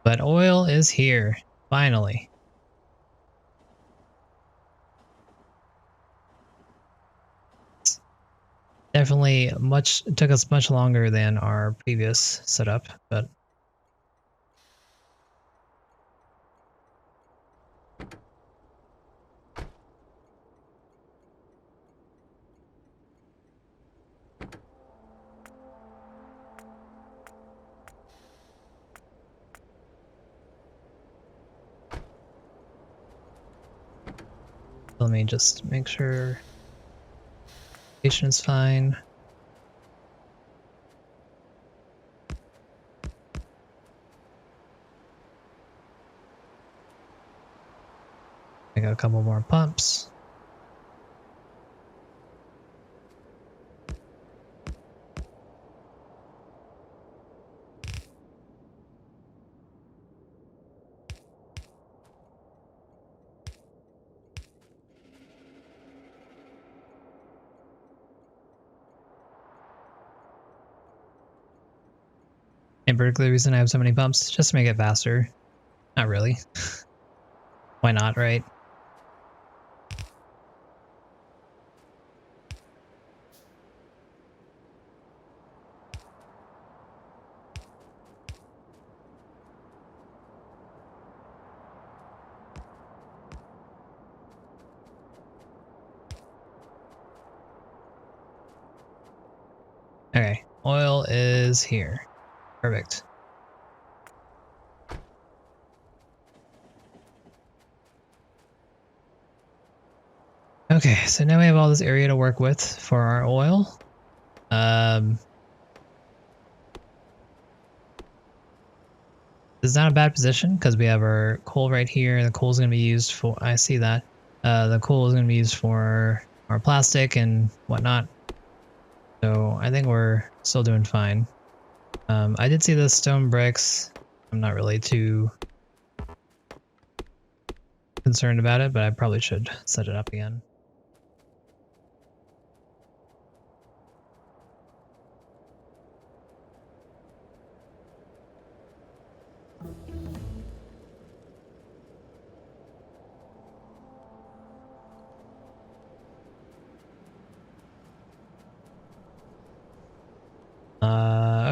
But oil is here, finally. Definitely it took us much longer than our previous setup, but let me just make sure station is fine. I got a couple more pumps. And particularly the reason I have so many pumps, just to make it faster. Not really. Why not, right? Okay, oil is here. Perfect. Okay, so now we have all this area to work with for our oil. This is not a bad position because we have our coal right here. The coal is going to be used for, I see that. The coal is going to be used for our plastic and whatnot. So I think we're still doing fine. I did see the stone bricks. I'm not really too concerned about it, but I probably should set it up again.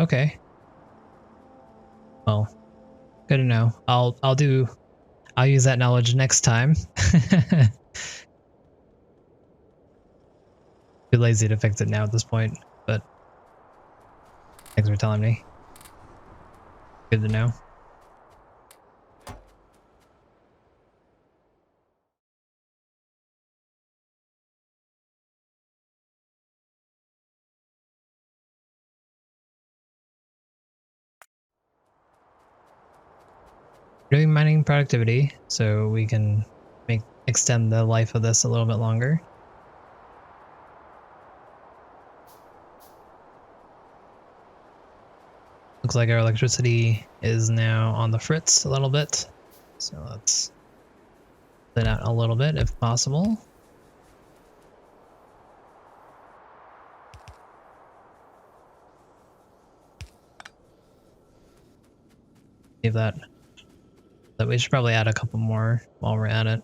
Okay. Well, good to know. I'll use that knowledge next time. Too lazy to fix it now at this point, but thanks for telling me. Good to know. Doing mining productivity so we can extend the life of this a little bit longer. Looks like our electricity is now on the fritz a little bit, so let's thin out a little bit if possible. Leave that. But we should probably add a couple more while we're at it.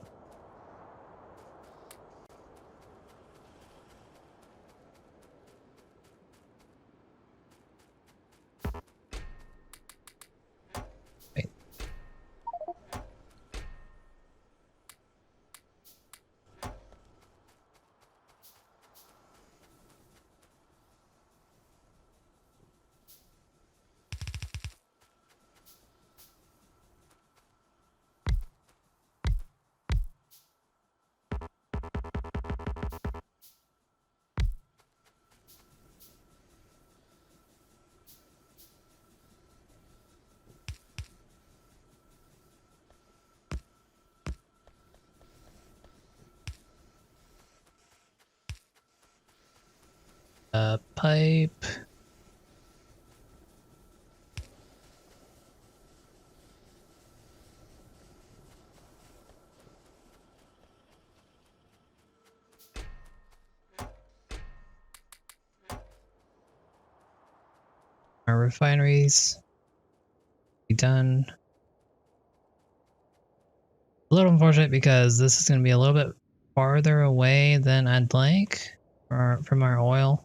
Wait. Pipe. Our refineries be done. little unfortunate because this is going to be a little bit farther away than I'd like from our oil.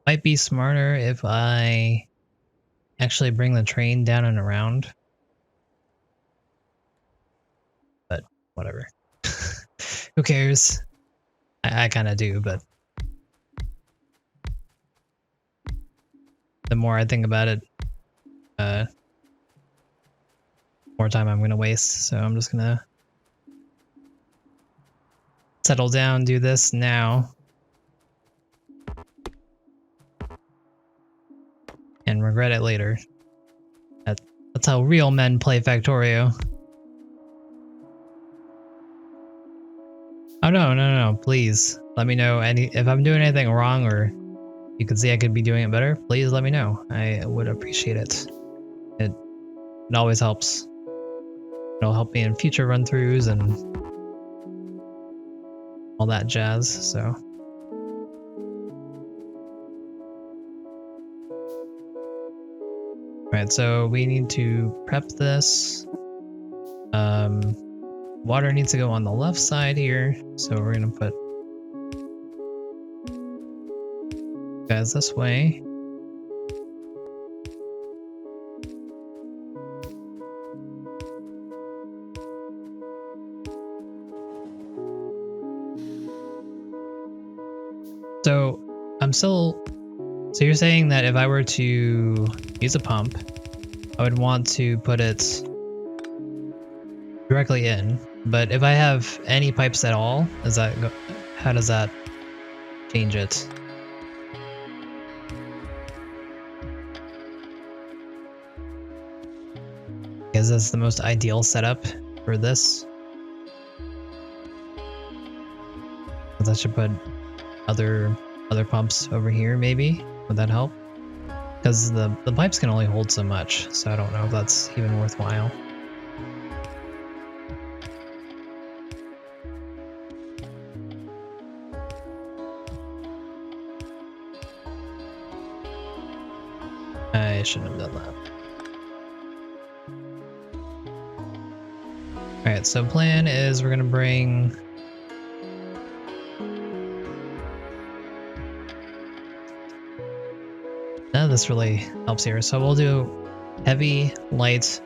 Might be smarter if I actually bring the train down and around. But whatever. Who cares? I kind of do, but the more I think about it, more time I'm going to waste. So I'm just going to settle down, do this now, and regret it later. That's how real men play Factorio. Oh no, please let me know if I'm doing anything wrong or you can see I could be doing it better. Please let me know. I would appreciate it. It always helps. It'll help me in future run-throughs and all that jazz. So. Alright, so we need to prep this. Water needs to go on the left side here, so we're gonna put guys this way. So you're saying that if I were to use a pump, I would want to put it directly in, but if I have any pipes at all, how does that change it? Is this the most ideal setup for this? Because I should put other pumps over here, maybe? Would that help? Because the pipes can only hold so much, so I don't know if that's even worthwhile. I shouldn't have done that. Alright, so plan is we're gonna bring none of this really helps here, so we'll do heavy, light,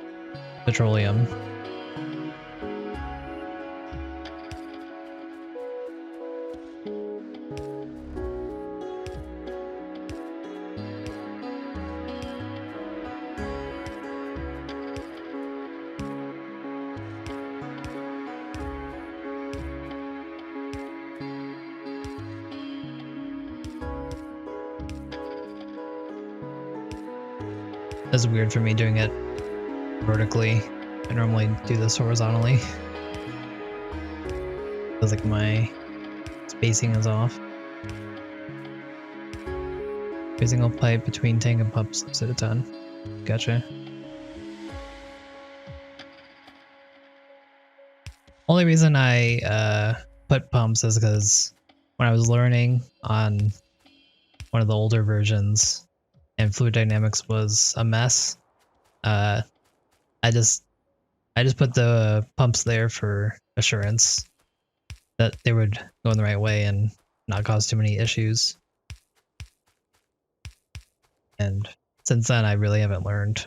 petroleum. That's weird for me doing it vertically. I normally do this horizontally. Feels like my spacing is off. Every single pipe between tank and pump slips at a ton. Gotcha. Only reason I put pumps is because when I was learning on one of the older versions, and fluid dynamics was a mess. I just put the pumps there for assurance that they would go in the right way and not cause too many issues. And since then, I really haven't learned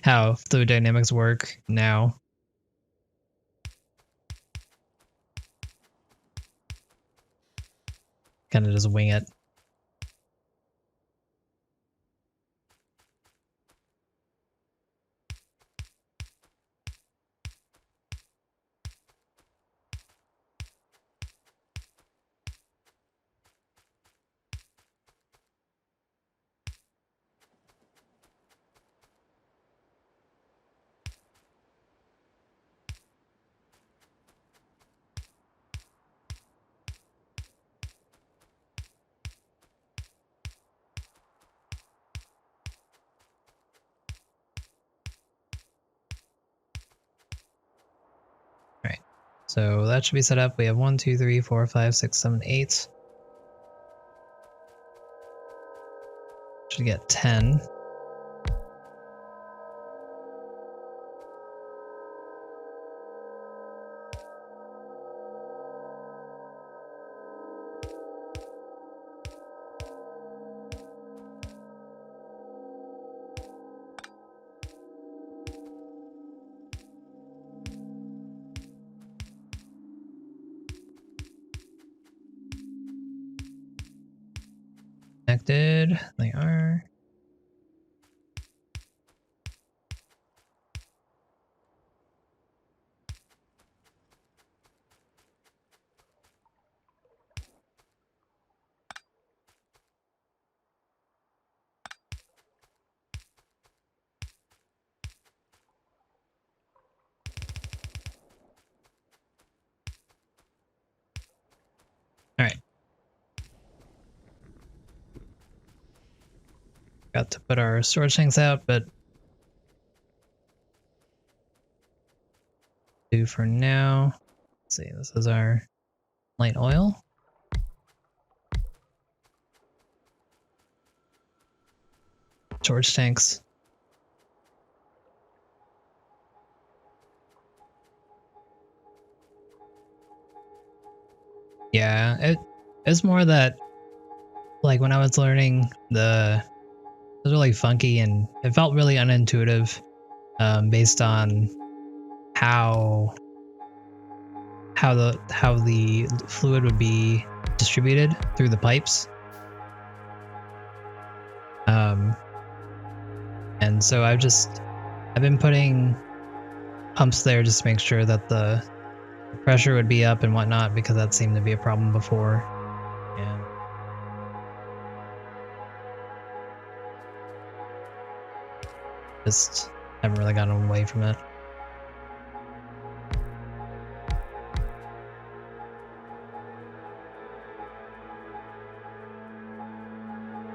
how fluid dynamics work now. Kind of just wing it. So that should be set up. We have 1, 2, 3, 4, 5, 6, 7, 8. Should get 10. Connected. They are. All right. Got to put our storage tanks out, but do for now. Let's see, this is our light oil. Storage tanks. Yeah, it's more that like when I was learning it was really funky and it felt really unintuitive based on how the fluid would be distributed through the pipes. And so I've been putting pumps there just to make sure that the pressure would be up and whatnot, because that seemed to be a problem before. And just haven't really gotten away from it.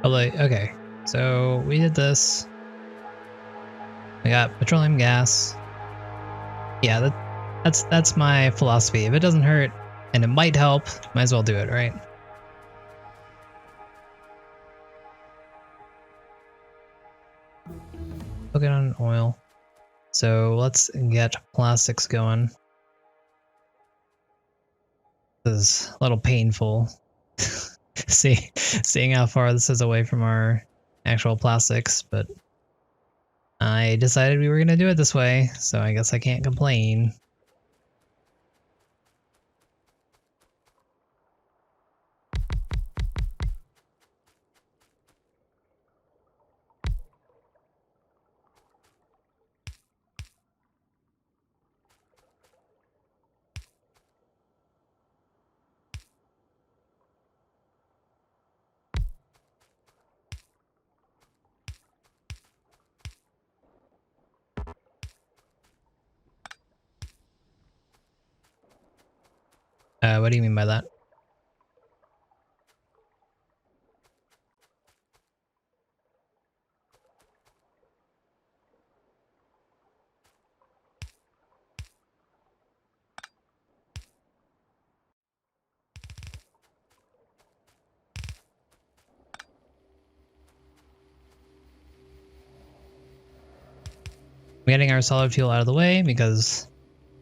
Oh, okay, so we did this. We got petroleum gas. Yeah, that's my philosophy. If it doesn't hurt and it might help, might as well do it, right? Look it on oil. So let's get plastics going. This is a little painful. Seeing how far this is away from our actual plastics, but I decided we were gonna do it this way, so I guess I can't complain. What do you mean by that? We're getting our solid fuel out of the way because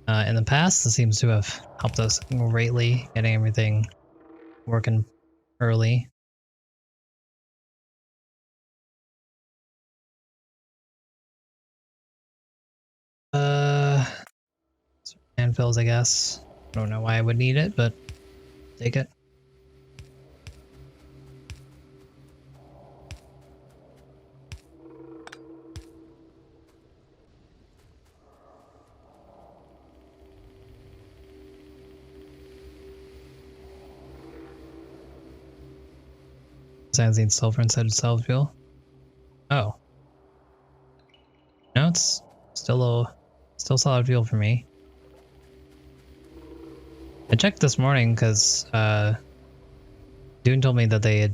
in the past this seems to have helped us greatly, getting everything working early. Landfills, I guess. I don't know why I would need it, but take it. Besides, need sulfur instead of solid fuel. Oh. No, it's still solid fuel for me. I checked this morning because Dune told me that they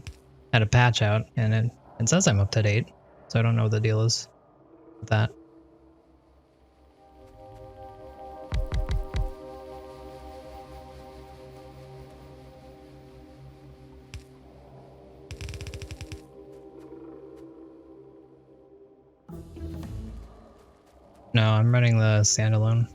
had a patch out, and it says I'm up to date, so I don't know what the deal is with that. No, I'm running the standalone.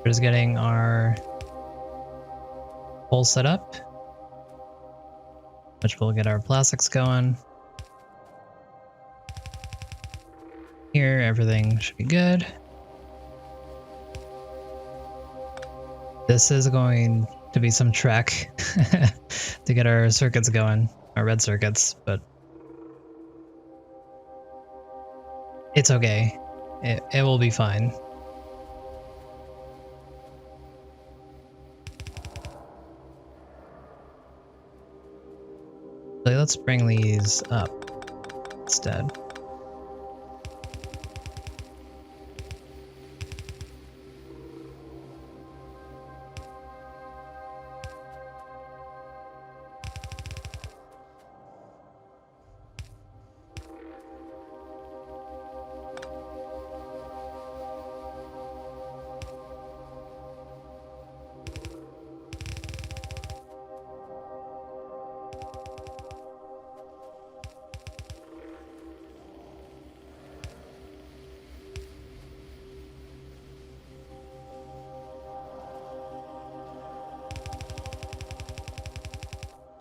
We're just getting our hole set up, which will get our plastics going. Here, everything should be good. This is going to be some trek to get our circuits going, our red circuits, but it's okay. It will be fine. So let's bring these up instead.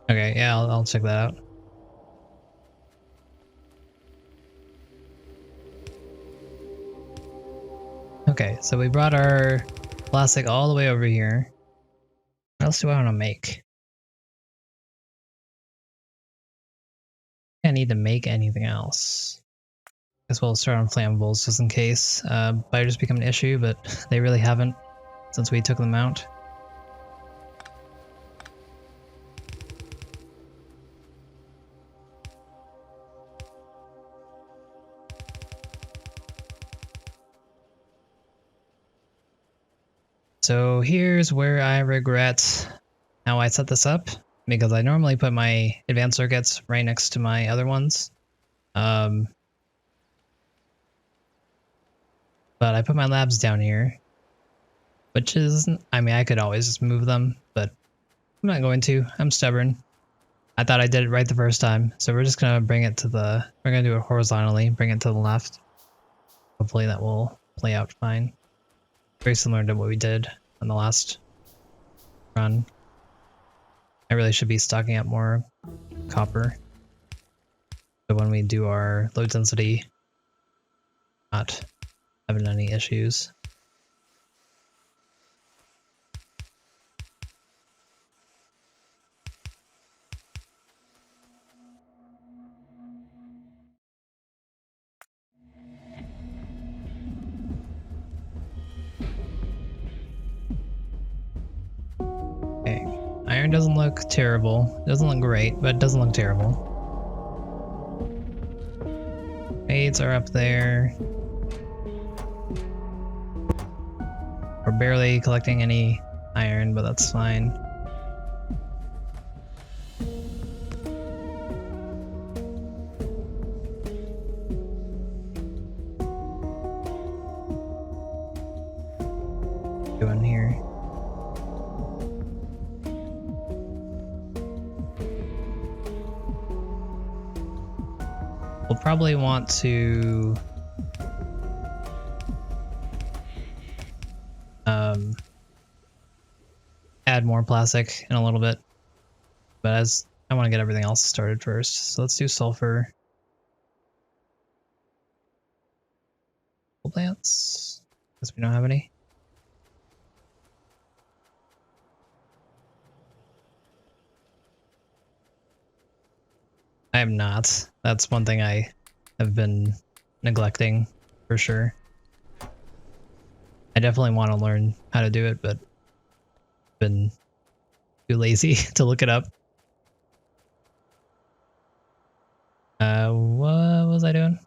Okay, yeah, I'll check that out. Okay, so we brought our plastic all the way over here. What else do I want to make? I need to make anything else. Guess we'll start on flammables just in case. Biters become an issue, but they really haven't since we took them out. So here's where I regret how I set this up, because I normally put my advanced circuits right next to my other ones. But I put my labs down here, which is, I mean, I could always just move them, but I'm not going to. I'm stubborn. I thought I did it right the first time, so we're just gonna bring it to the, we're gonna do it horizontally, bring it to the left. Hopefully that will play out fine. Very similar to what we did on the last run. I really should be stocking up more copper, so when we do our low density, not having any issues. Okay, iron doesn't look terrible. It doesn't look great, but it doesn't look terrible. Fades are up there. We're barely collecting any iron, but that's fine. Doing here. We'll probably want to add more plastic in a little bit, but as I want to get everything else started first, so let's do sulfur. Plants, because we don't have any. I am not. That's one thing I have been neglecting for sure. I definitely want to learn how to do it, but been too lazy to look it up. What was I doing?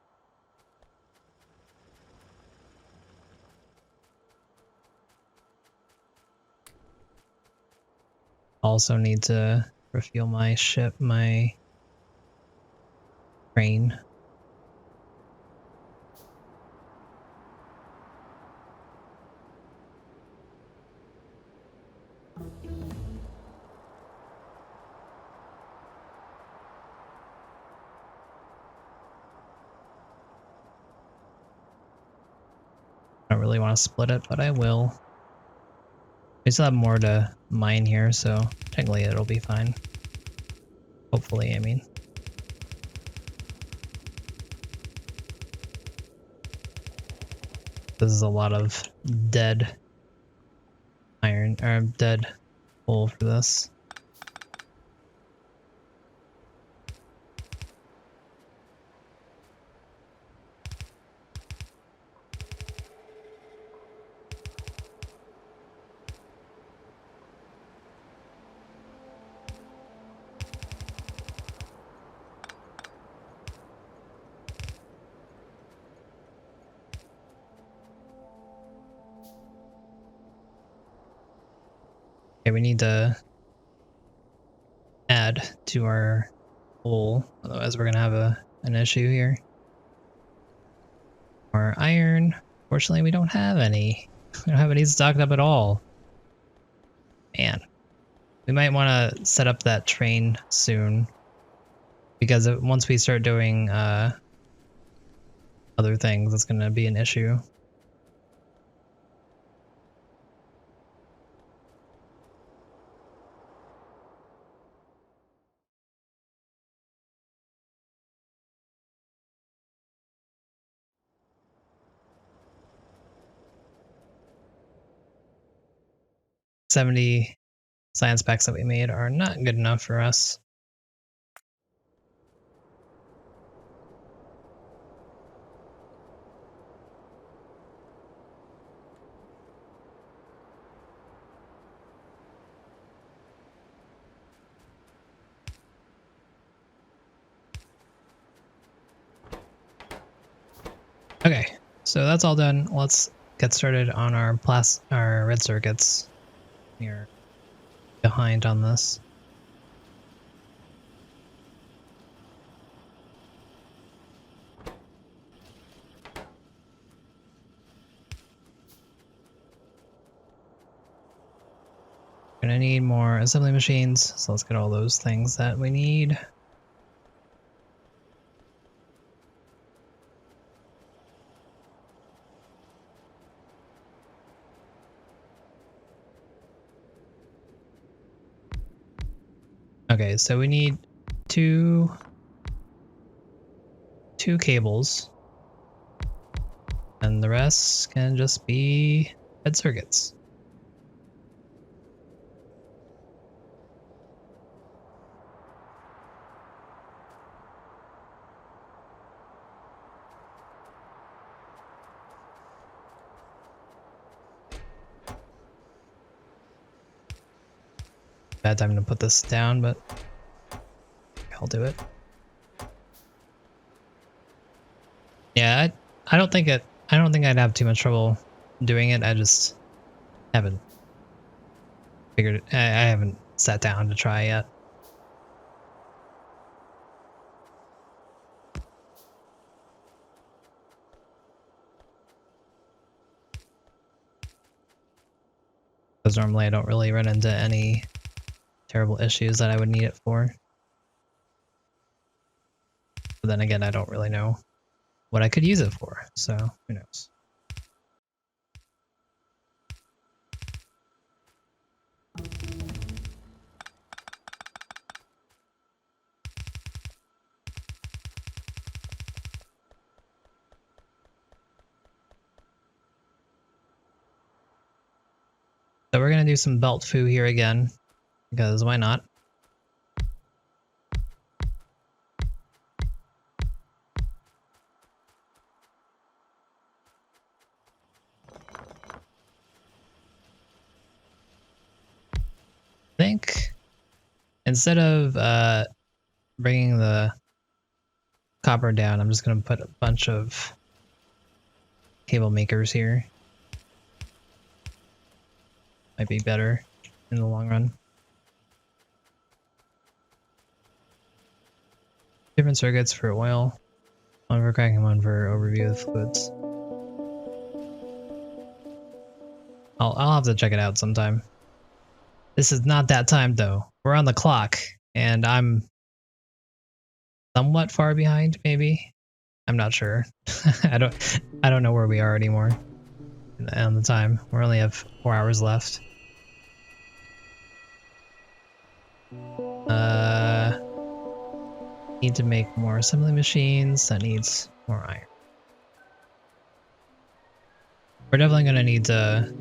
Also need to refuel my ship, my train. I don't really want to split it, but I will. We still have more to mine here, so technically it'll be fine. Hopefully, I mean. This is a lot of dead iron, or dead coal for this. Okay, we need to add to our coal, otherwise we're gonna have an issue here. Our iron, fortunately we don't have any. We don't have any stocked up at all. Man, we might want to set up that train soon, because once we start doing other things, it's gonna be an issue. $70 science packs that we made are not good enough for us. Okay, so that's all done. Let's get started on our red circuits. You're behind on this. Gonna need more assembly machines, so let's get all those things that we need. Okay, so we need two cables, and the rest can just be head circuits. Bad time to put this down, but I'll do it. Yeah, I don't think I'd have too much trouble doing it. I just haven't figured it. I haven't sat down to try yet. Because normally I don't really run into any terrible issues that I would need it for. But then again, I don't really know what I could use it for, so who knows. So we're gonna do some belt foo here again, because why not? I think instead of bringing the copper down, I'm just gonna put a bunch of cable makers here. Might be better in the long run. Different circuits for oil, one for cracking, one for overview of fluids. I'll have to check it out sometime. This is not that time though. We're on the clock, and I'm somewhat far behind. Maybe I'm not sure. I don't know where we are anymore on the time. We only have 4 hours left. Need to make more assembly machines. That needs more iron. We're definitely gonna need to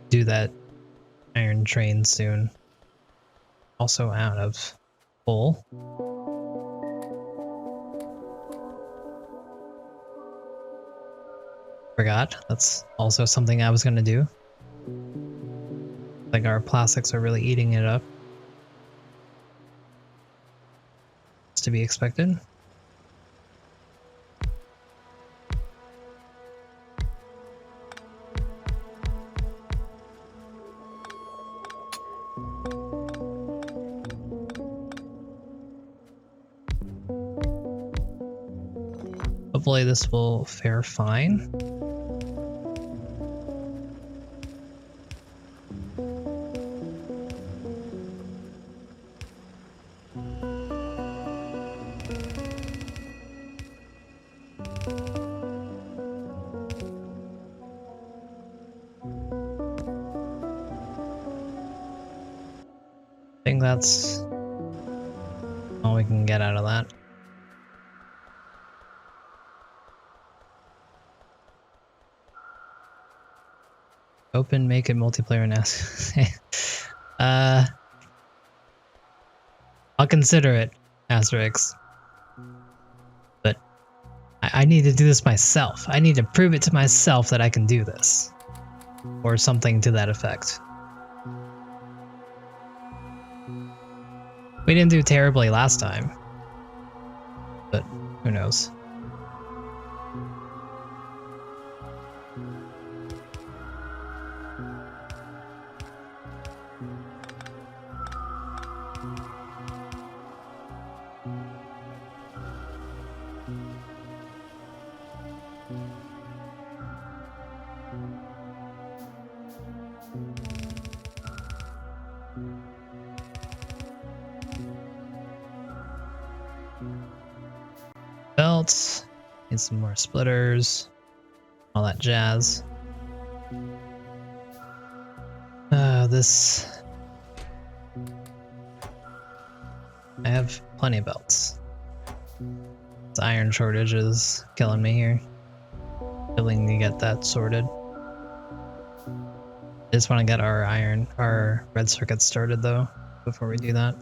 do that iron train soon. Also out of coal. Forgot. That's also something I was gonna do. Like our plastics are really eating it up. It's to be expected. Hopefully this will fare fine. I think that's all we can get out of that. Open, make it multiplayer and ask. I'll consider it, asterisk. But I need to do this myself. I need to prove it to myself that I can do this. Or something to that effect. We didn't do terribly last time. But who knows? Belts. Need some more splitters. All that jazz. This... I have plenty of belts. This iron shortage is killing me here. Willing to get that sorted. I just want to get our red circuits started though, before we do that.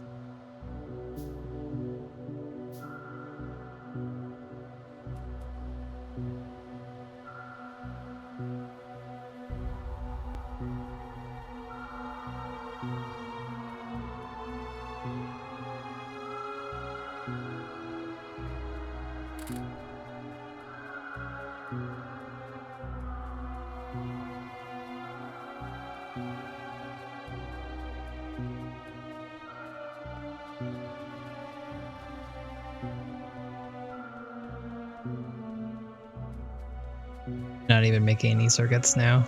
Not even making any circuits now.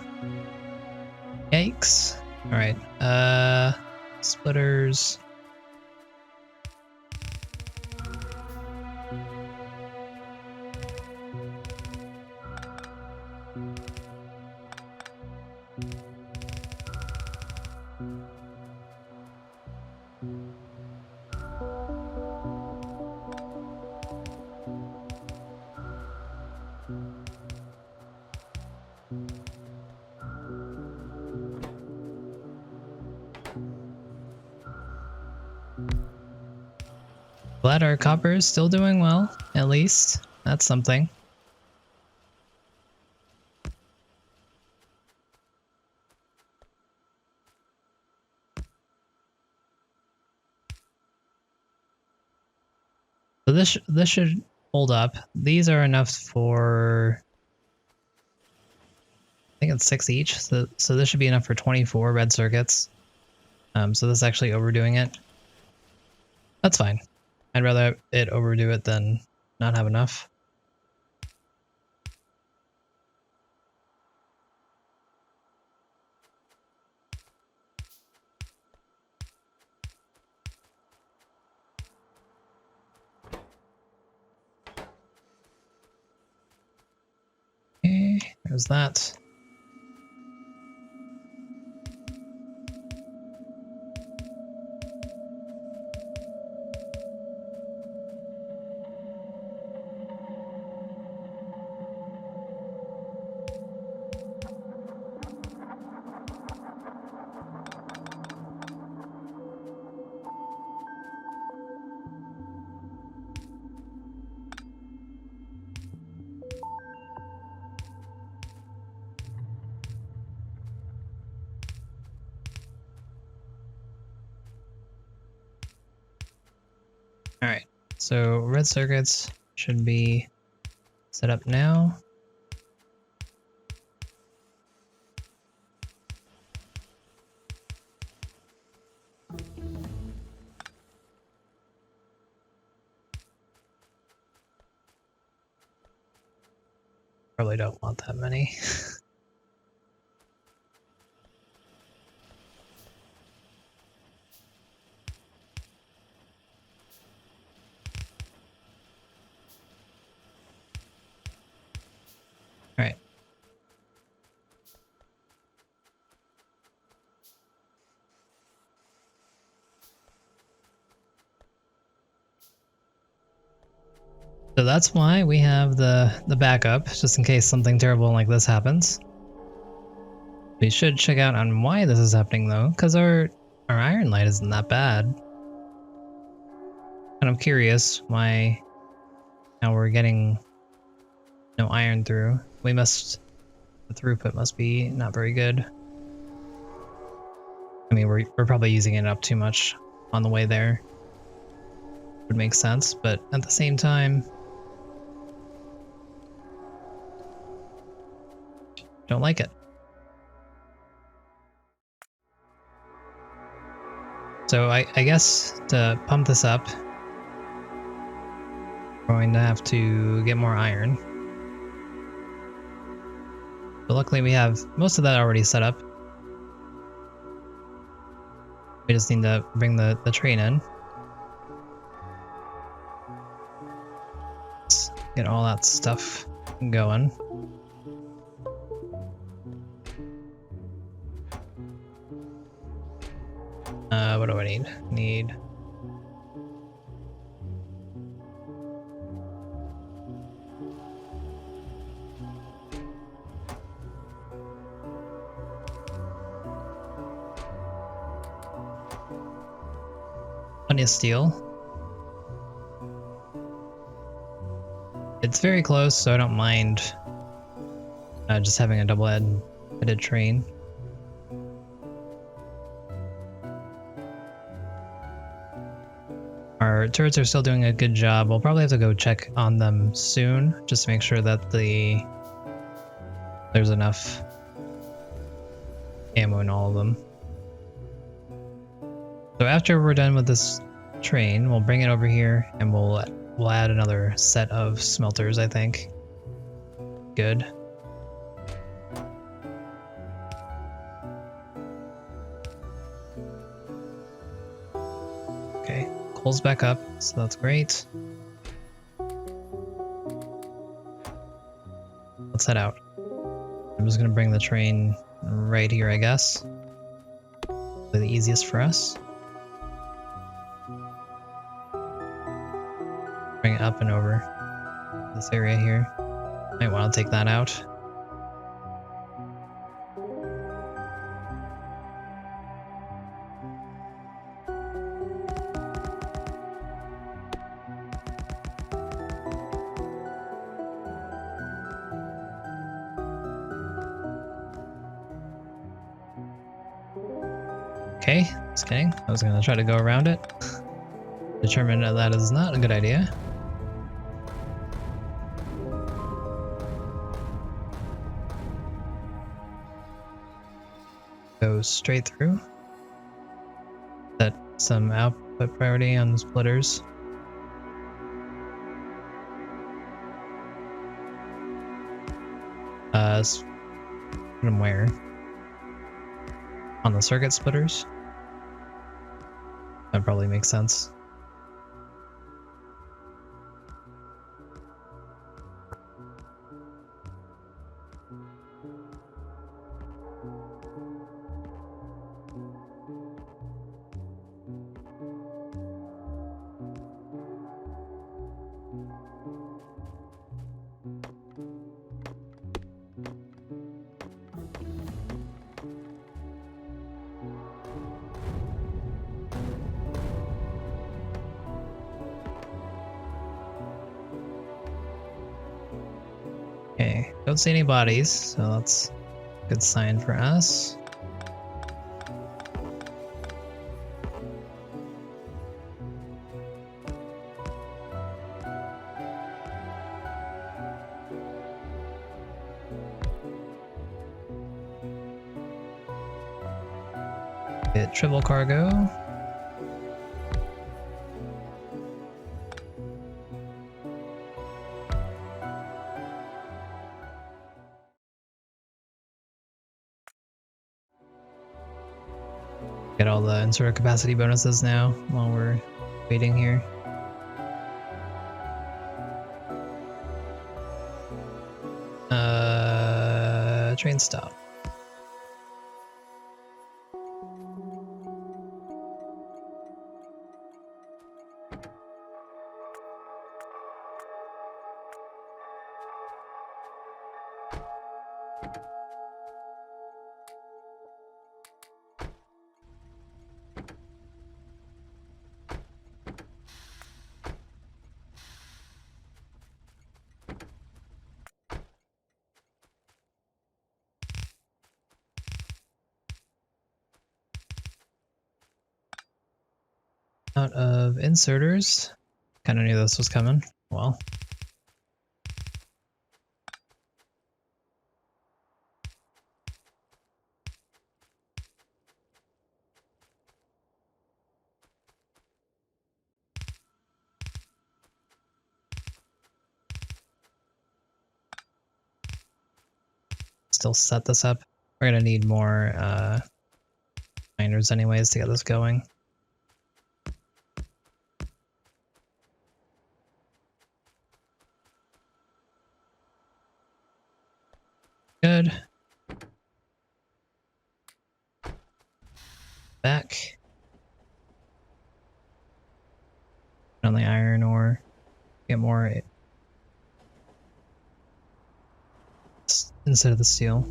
Yikes. Alright, splitters. Glad our copper is still doing well, at least. That's something. So this should hold up. These are enough for... I think it's 6 each, so this should be enough for 24 red circuits. So this is actually overdoing it. That's fine. I'd rather it overdo it than not have enough. Okay, there's that. Alright, so red circuits should be set up now. Probably don't want that many. Alright. So that's why we have the backup, just in case something terrible like this happens. We should check out on why this is happening though, because our iron light isn't that bad. And I'm curious why now we're getting no iron through. The throughput must be not very good. I mean, we're probably using it up too much on the way there. Would make sense, but at the same time, don't like it. So I guess to pump this up, we're going to have to get more iron. But luckily we have most of that already set up. We just need to bring the train in. Let's get all that stuff going. What do I need? Need plenty of steel. It's very close, so I don't mind just having a double-headed train. Our turrets are still doing a good job. We'll probably have to go check on them soon, just to make sure that there's enough ammo in all of them. So after we're done with this train, we'll bring it over here and we'll add another set of smelters, I think. Good. Okay, coal's back up, so that's great. Let's head out. I'm just gonna bring the train right here, I guess. The easiest for us. Bring it up and over this area here. Might want to take that out. Okay, just kidding. I was gonna try to go around it. Determined that is not a good idea. Go straight through. Set some output priority on the splitters. Put them where? On the circuit splitters? That probably makes sense. Okay, don't see any bodies, so that's a good sign for us. Get triple cargo. Get all the inserter capacity bonuses now while we're waiting here. Train stop. Out of inserters. Kind of knew this was coming. Well. Still set this up. We're gonna need more miners anyways to get this going. Good. Back. On the iron ore. Get more instead of the steel.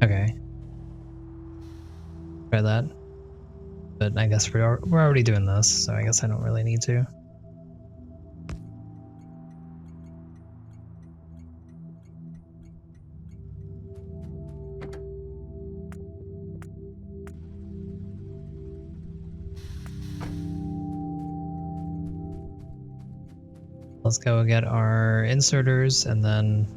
Okay. Try that. But I guess we're already doing this, so I guess I don't really need to. Let's go get our inserters and then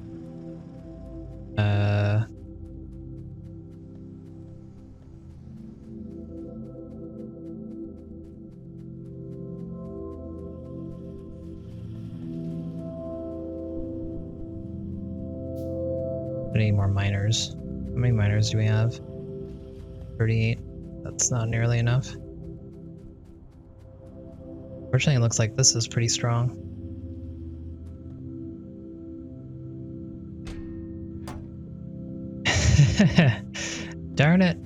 we need more miners. How many miners do we have? 38. That's not nearly enough. Fortunately, it looks like this is pretty strong. Darn it.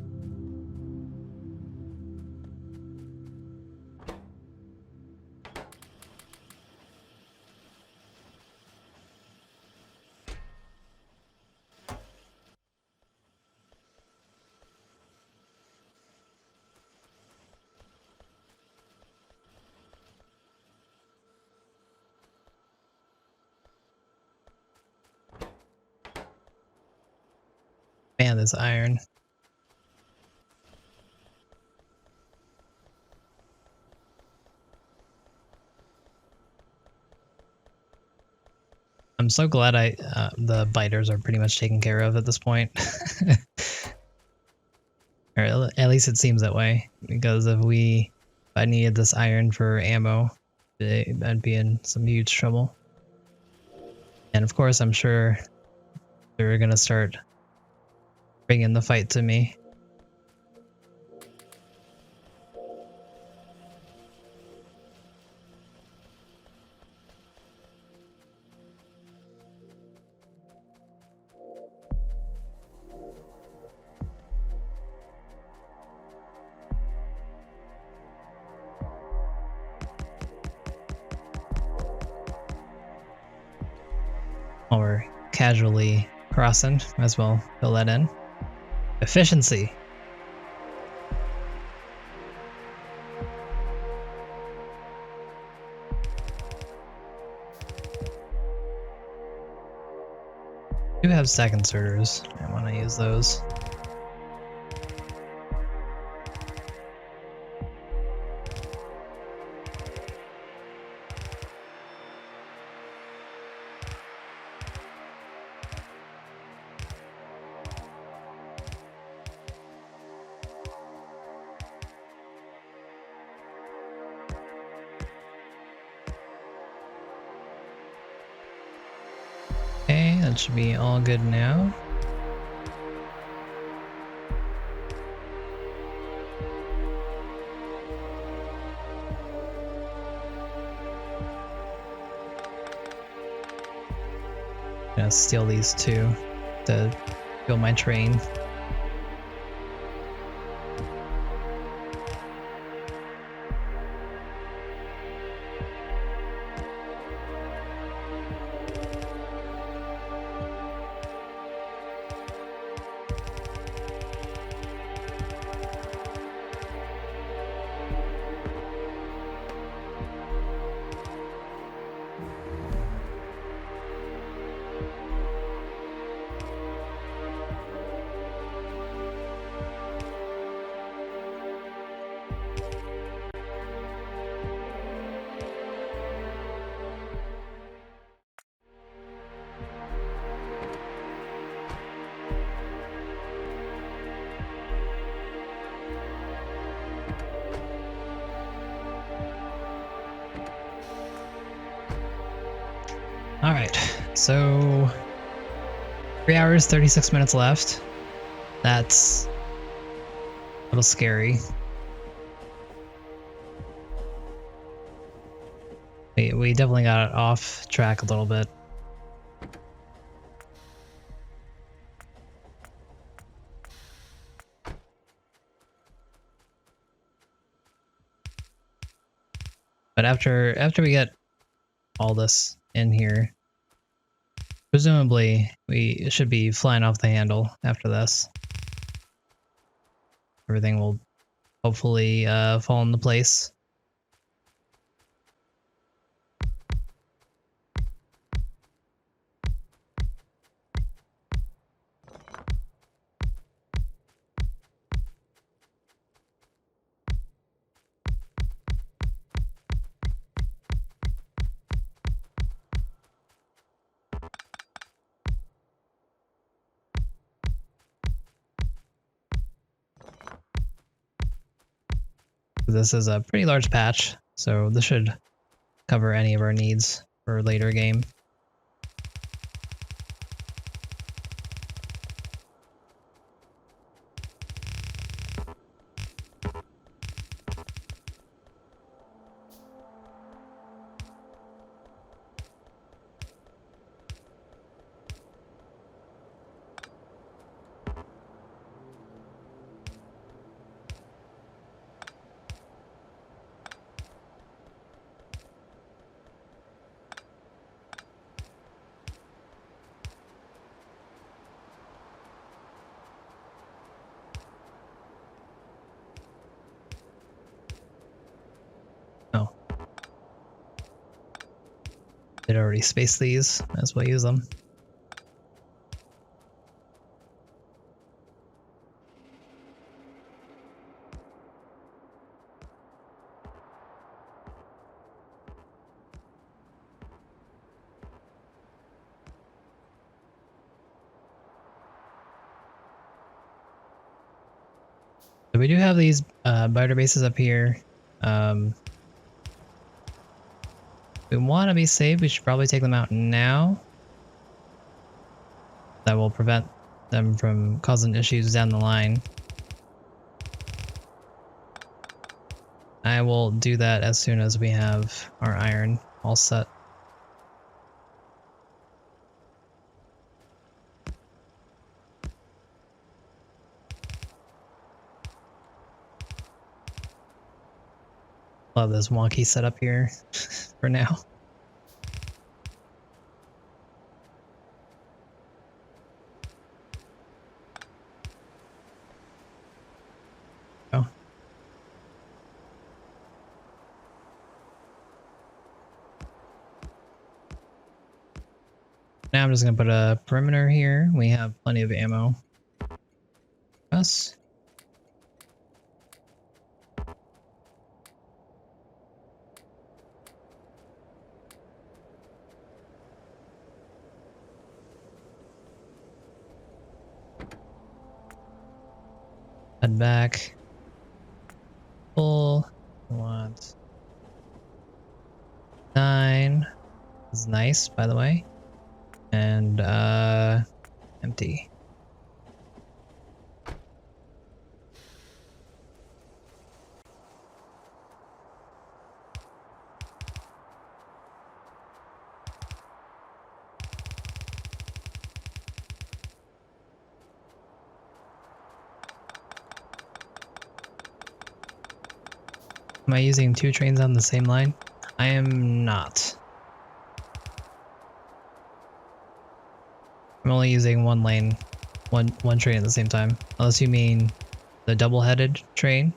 Man, this iron. I'm so glad the biters are pretty much taken care of at this point. Or at least it seems that way, because if I needed this iron for ammo, I'd be in some huge trouble. And of course, I'm sure they're gonna start bringing the fight to me. While we're casually crossing, might as well fill that in. Efficiency. I do have stack inserters. I want to use those. that should be all good now. Gonna steal these two to fuel my train. Alright, so 3 hours, 36 minutes left. That's a little scary. We definitely got off track a little bit. But after we get all this in here, presumably we should be flying off the handle after this. Everything will hopefully fall into place. This is a pretty large patch, so this should cover any of our needs for later game. Oh. Did already space these, might as well use them. So we do have these biter bases up here. We want to be safe, we should probably take them out now. That will prevent them from causing issues down the line. I will do that as soon as we have our iron all set. Love this wonky setup here for now. Oh. Now I'm just gonna put a perimeter here. We have plenty of ammo. Us. Head back. Full. Want 9. This is nice, by the way. And empty. Am I using 2 trains on the same line? I am not. I'm only using one lane, one train at the same time. Unless you mean the double-headed train.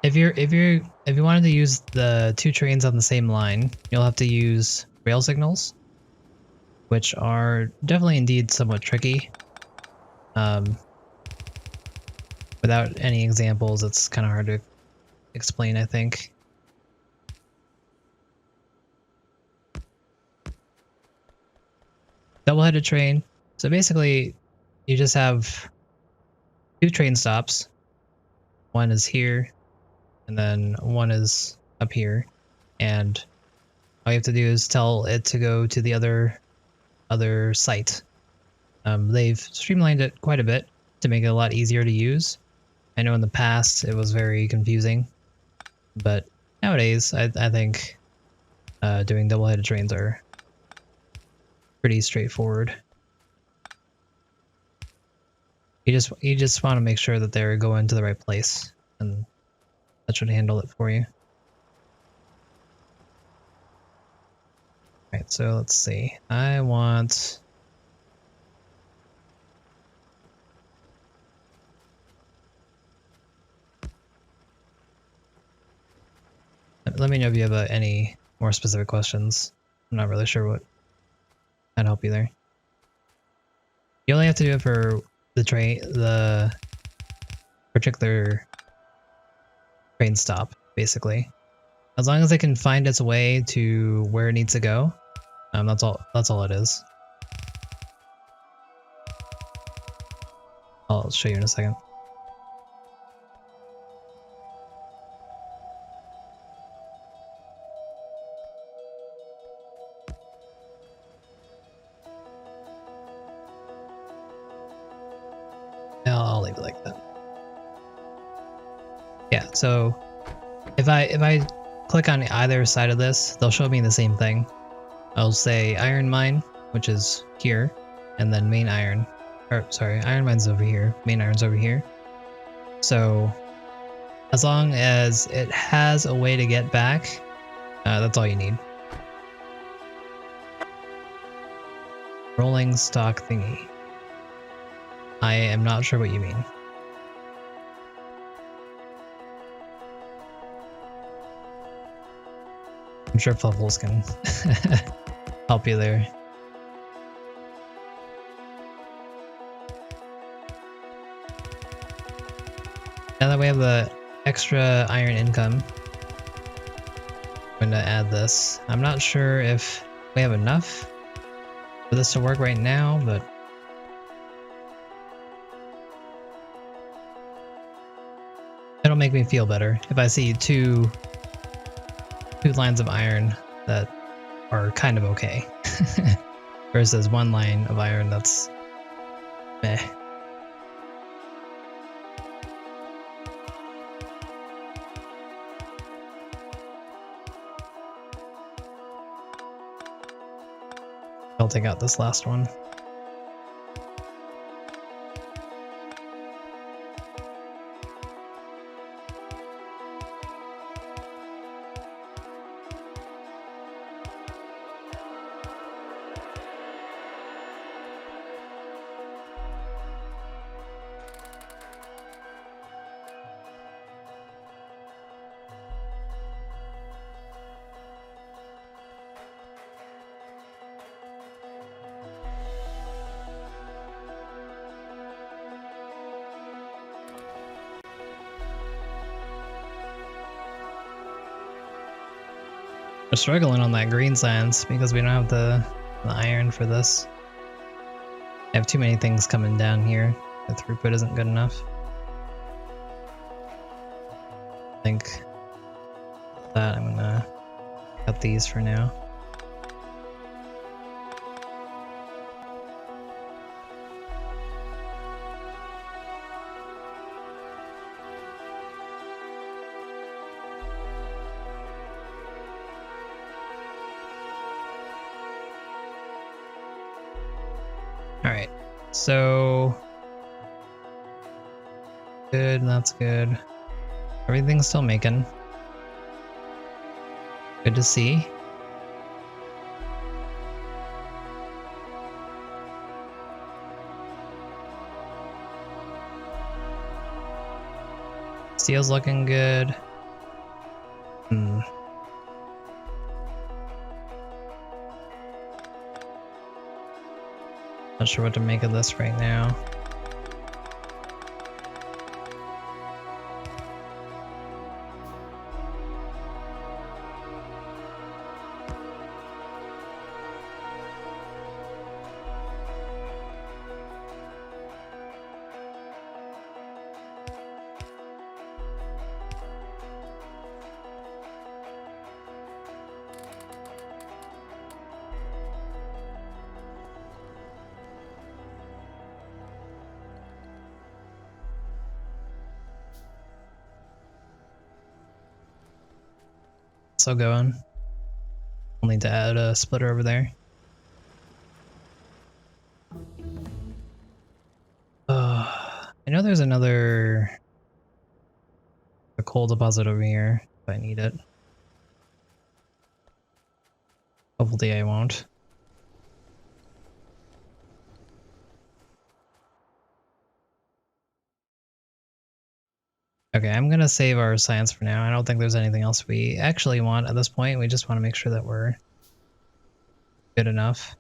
If you wanted to use the 2 trains on the same line, you'll have to use rail signals, which are definitely indeed somewhat tricky. Without any examples, it's kind of hard to explain, I think. Double-headed train. So basically, you just have 2 train stops. One is here, and then one is up here. And all you have to do is tell it to go to the other site. They've streamlined it quite a bit to make it a lot easier to use. I know in the past it was very confusing, but nowadays I think doing double-headed trains are pretty straightforward. You just want to make sure that they're going to the right place, and that should handle it for you. Alright, so let's see. I want... Let me know if you have any more specific questions. I'm not really sure what I'd help you there. You only have to do it for the particular train stop, basically. As long as it can find its way to where it needs to go, that's all it is. I'll show you in a second. I'll leave it like that. Yeah, so if I click on either side of this, they'll show me the same thing. I'll say iron mine, which is here, and then main iron. Or sorry, iron mine's over here, main iron's over here. So as long as it has a way to get back, that's all you need. Rolling stock thingy. I am not sure what you mean. I'm sure Fluffles can help you there. Now that we have the extra iron income, I'm going to add this. I'm not sure if we have enough for this to work right now, but it'll make me feel better if I see two lines of iron that are kind of okay versus one line of iron that's meh. I'll take out this last one. We're struggling on that green sands because we don't have the iron for this. I have too many things coming down here. The throughput isn't good enough. I think that I'm gonna cut these for now. Alright, so good, that's good. Everything's still making. Good to see. Steel's looking good. Not sure what to make of this right now. Still going. I'll need to add a splitter over there. I know there's a coal deposit over here if I need it. Hopefully I won't. Okay, I'm gonna save our science for now. I don't think there's anything else we actually want at this point. We just want to make sure that we're good enough.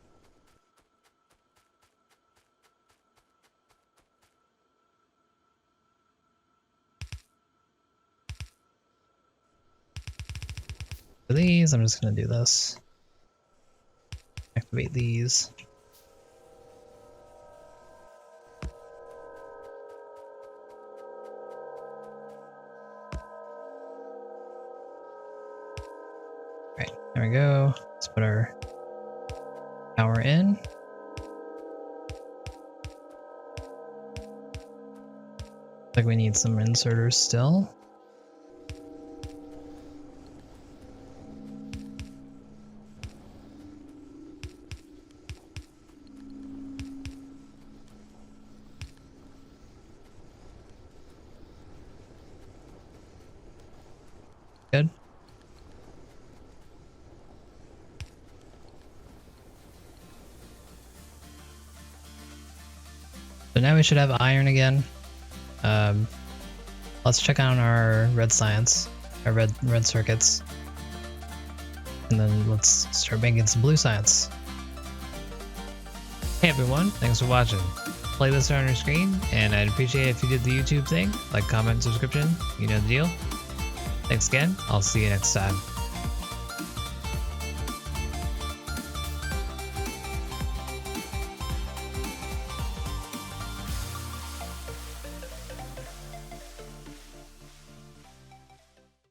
For these, I'm just gonna do this. Activate these. Right, there we go. Let's put our power in. Looks like we need some inserters still. Good. So now we should have iron again. Let's check on our red science, our red circuits, and then let's start making some blue science. Hey everyone, thanks for watching. Play this on your screen, and I'd appreciate it if you did the YouTube thing, like, comment, subscription, you know the deal. Thanks again, I'll see you next time.